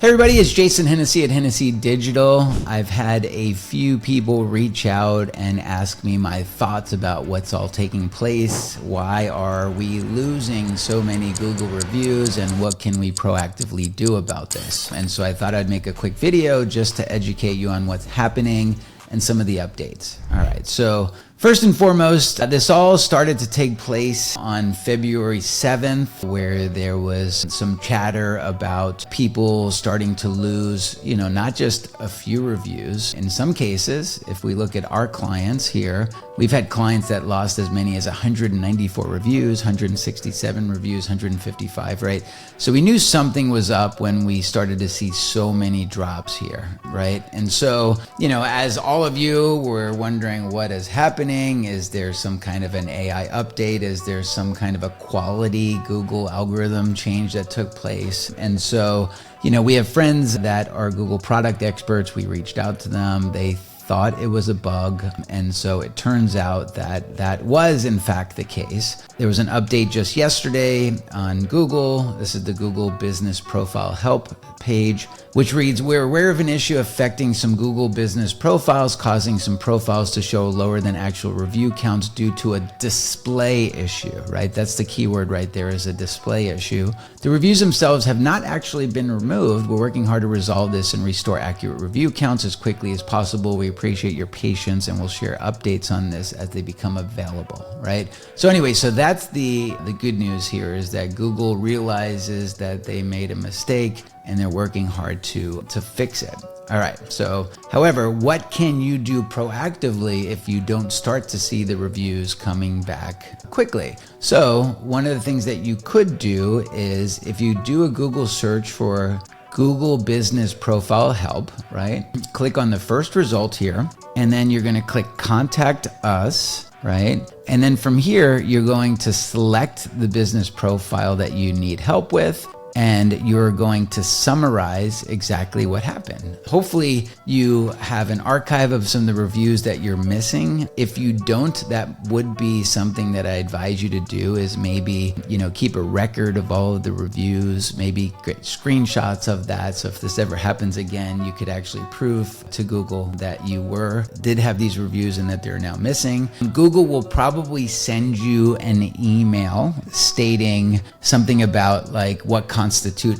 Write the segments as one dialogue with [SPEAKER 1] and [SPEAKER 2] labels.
[SPEAKER 1] Everybody, it's Jason Hennessy at Hennessy Digital. I've had a few people reach out and ask me my thoughts about what's all taking place. Why are we losing so many Google reviews and what can we proactively do about this? And so I thought I'd make a quick video just to educate you on what's happening and some of the updates. All right, so first and foremost, this all started to take place on February 7th, where there was some chatter about people starting to lose, not just a few reviews. In some cases, if we look at our clients here, we've had clients that lost as many as 194 reviews, 167 reviews, 155, right? So we knew something was up when we started to see so many drops here, right? And so, as all of you were wondering what is happening, is there some kind of an AI update? Is there some kind of a quality Google algorithm change that took place? And so, we have friends that are Google product experts. We reached out to them. They thought it was a bug. And so it turns out that that was in fact the case. There was an update just yesterday on Google. This is the Google Business Profile Help page, which reads, "We're aware of an issue affecting some Google business profiles, causing some profiles to show lower than actual review counts due to a display issue," right? That's the keyword right there, is a display issue. "The reviews themselves have not actually been removed. We're working hard to resolve this and restore accurate review counts as quickly as possible. We appreciate your patience and we'll share updates on this as they become available," right? So anyway, so that's the good news here, is that Google realizes that they made a mistake and they're working hard to fix it. All right, so however, what can you do proactively if you don't start to see the reviews coming back quickly? So one of the things that you could do is, if you do a Google search for Google Business Profile Help, right? Click on the first result here, and then you're gonna click Contact Us, right? And then from here, you're going to select the business profile that you need help with, and you're going to summarize exactly what happened. Hopefully you have an archive of some of the reviews that you're missing. If you don't, that would be something that I advise you to do, is maybe, keep a record of all of the reviews, maybe get screenshots of that. So if this ever happens again, you could actually prove to Google that you did have these reviews and that they're now missing. Google will probably send you an email stating something about like what constitute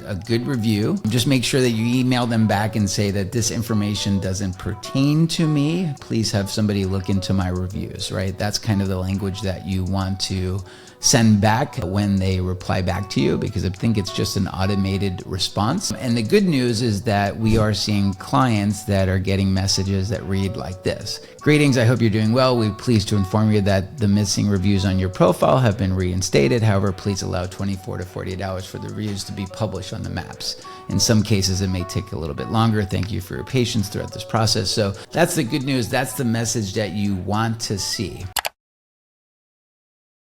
[SPEAKER 1] a good review. Just make sure that you email them back and say that this information doesn't pertain to me. Please have somebody look into my reviews, right? That's kind of the language that you want to send back when they reply back to you, because I think it's just an automated response. And the good news is that we are seeing clients that are getting messages that read like this: "Greetings, I hope you're doing well. We're pleased to inform you that the missing reviews on your profile have been reinstated. However, please allow 24 to 48 hours for the reviews to be published on the maps. In some cases, it may take a little bit longer. Thank you for your patience throughout this process." So that's the good news. That's the message that you want to see.